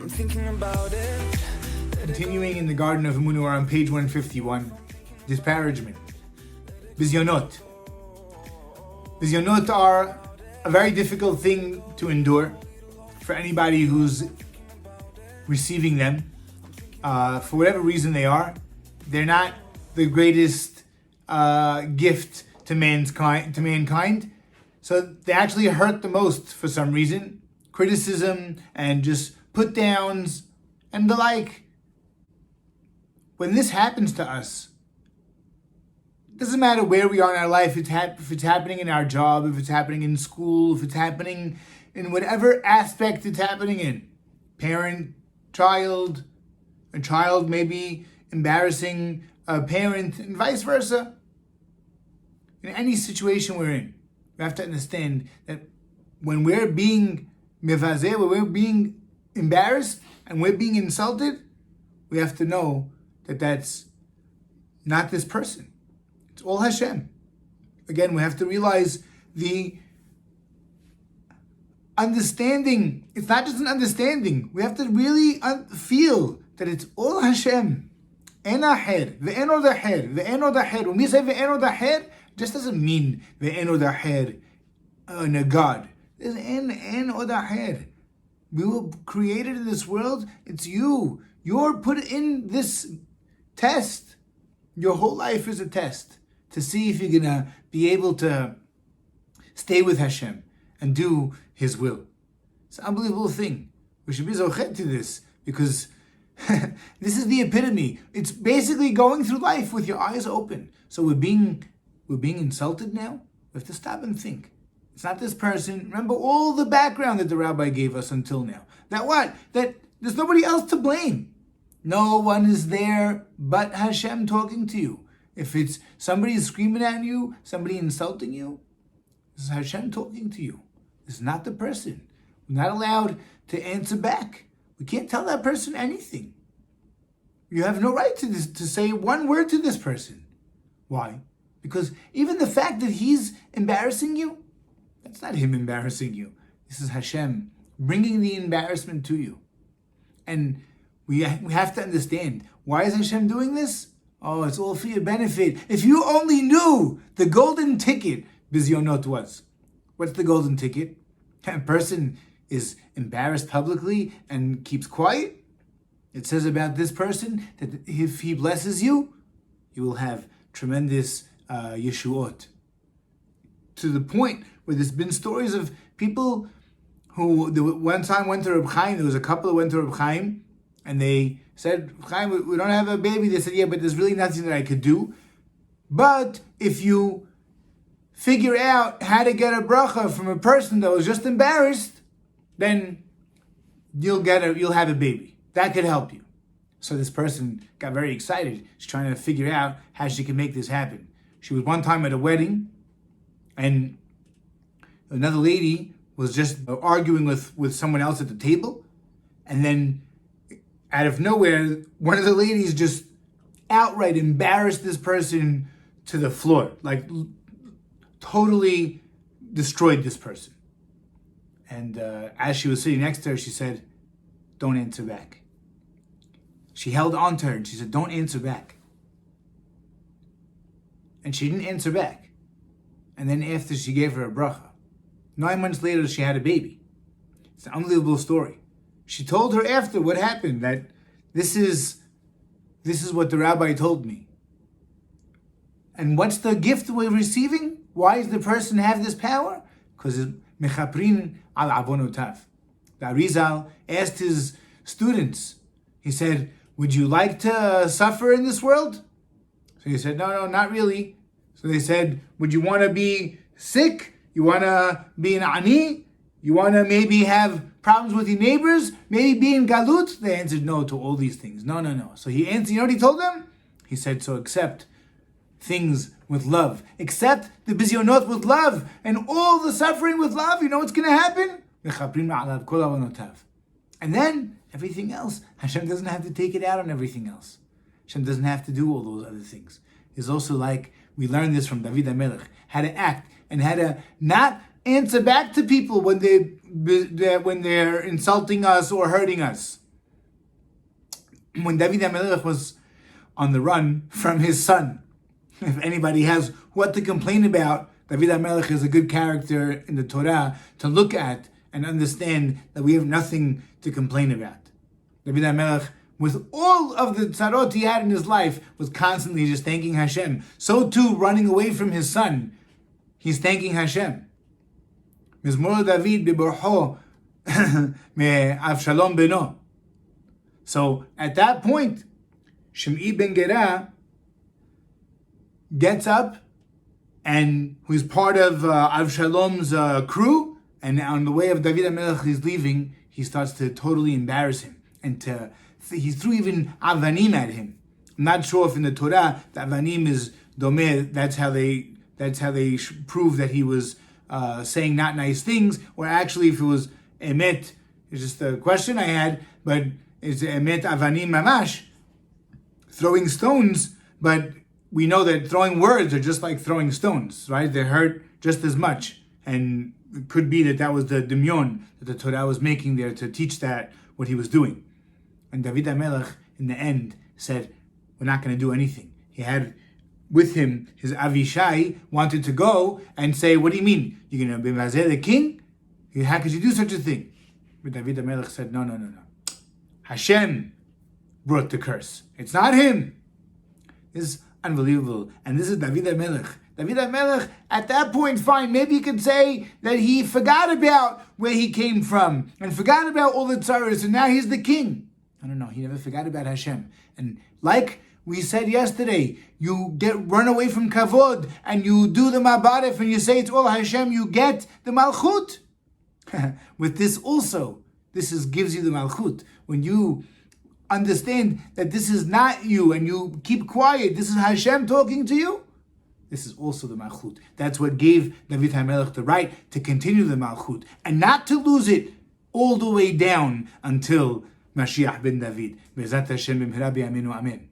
I'm thinking about it. Continuing in the Garden of Emuna, we're on page 151. Disparagement. Bizionot. Bizionot are a very difficult thing to endure for anybody who's receiving them. For whatever reason they are, they're not the greatest gift to mankind. So they actually hurt the most for some reason. Criticism and just put downs and the like. When this happens to us, it doesn't matter where we are in our life, if it's happening in our job, if it's happening in school, if it's happening in whatever aspect it's happening in. Parent, child, a child may be embarrassing a parent, and vice versa. In any situation we're in, we have to understand that when we're being mevazeh, when we're being embarrassed and we're being insulted, we have to know that that's not this person. It's all Hashem. Again, we have to realize the understanding. It's not just an understanding. We have to really feel that it's all Hashem. En aher, ve'en od aher, ve'en od aher. When we say ve'en od aher, it just doesn't mean ve'en od aher in a God. There's en od aher. We were created in this world. It's you. You're put in this test. Your whole life is a test to see if you're going to be able to stay with Hashem and do His will. It's an unbelievable thing. We should be zochet to this because this is the epitome. It's basically going through life with your eyes open. So we're being insulted now. We have to stop and think. It's not this person. Remember all the background that the rabbi gave us until now. That what? That there's nobody else to blame. No one is there but Hashem talking to you. If it's somebody screaming at you, somebody insulting you, this is Hashem talking to you. This is not the person. We're not allowed to answer back. We can't tell that person anything. You have no right to say one word to this person. Why? Because even the fact that he's embarrassing you, that's not him embarrassing you. This is Hashem bringing the embarrassment to you. And we have to understand, why is Hashem doing this? Oh, it's all for your benefit. If you only knew the golden ticket Bizionot was. What's the golden ticket? A person is embarrassed publicly and keeps quiet. It says about this person that if he blesses you, you will have tremendous yeshuot. To the point where there's been stories of people who one time went to Reb Chaim. There was a couple who went to Reb Chaim, and they said, Chaim, we don't have a baby. They said, yeah, but there's really nothing that I could do. But if you figure out how to get a bracha from a person that was just embarrassed, then you'll have a baby. That could help you. So this person got very excited. She's trying to figure out how she can make this happen. She was one time at a wedding, and another lady was just arguing with someone else at the table, and then out of nowhere, one of the ladies just outright embarrassed this person to the floor, like totally destroyed this person. And as she was sitting next to her, she said, don't answer back. She held on to her and she said, don't answer back. And she didn't answer back. And then after she gave her a bracha, 9 months later she had a baby. It's an unbelievable story. She told her after what happened, that this is what the rabbi told me. And what's the gift we're receiving? Why does the person have this power? Because it's mechaprin al avonotav. The Arizal asked his students, he said, would you like to suffer in this world? So he said, no, not really. So they said, would you want to be sick? You want to be an ani? You want to maybe have problems with your neighbors? Maybe be in galut? They answered no to all these things. No. So he answered, you know what he told them? He said, so accept things with love. Accept the bizionot with love. And all the suffering with love. You know what's going to happen? And then everything else, Hashem doesn't have to take it out on everything else. Hashem doesn't have to do all those other things. It's also like, we learned this from David HaMelech, how to act and how to not answer back to people when they're insulting us or hurting us. when David HaMelech was on the run from his son. If anybody has what to complain about, David HaMelech is a good character in the Torah to look at and understand that we have nothing to complain about. David HaMelech, with all of the tzarot he had in his life, was constantly just thanking Hashem. So too, running away from his son, he's thanking Hashem. Mizmor David b'borcho me'Avshalom beno. So at that point, Shim'i ben Gera gets up, and who's part of Avshalom's crew, and on the way of David HaMelech is leaving, he starts to totally embarrass him, and he threw even avanim at him. I'm not sure if in the Torah the avanim is domeh. That's how they prove that he was saying not nice things, or actually if it was emet. It's just a question I had, but it's emet avanim mamash, throwing stones. But we know that throwing words are just like throwing stones, right? They hurt just as much, and it could be that was the demyon that the Torah was making there to teach that what he was doing. And David HaMelech, in the end, said, we're not going to do anything. He had with him his Avishai, wanted to go and say, what do you mean? You're going to be Mazeh the king? How could you do such a thing? But David HaMelech said, no. Hashem brought the curse. It's not him. This is unbelievable. And this is David HaMelech. David HaMelech, at that point, fine, maybe you could say that he forgot about where he came from and forgot about all the tzaros, and now he's the king. No, he never forgot about Hashem. And like we said yesterday, you run away from kavod and you do the mabaref and you say it's all Hashem, you get the malchut. With this also, gives you the malchut. When you understand that this is not you and you keep quiet, this is Hashem talking to you, this is also the malchut. That's what gave David HaMelech the right to continue the malchut and not to lose it all the way down until Mashiach ben David. Be'ezrat Hashem b'mhera b'yameinu amen.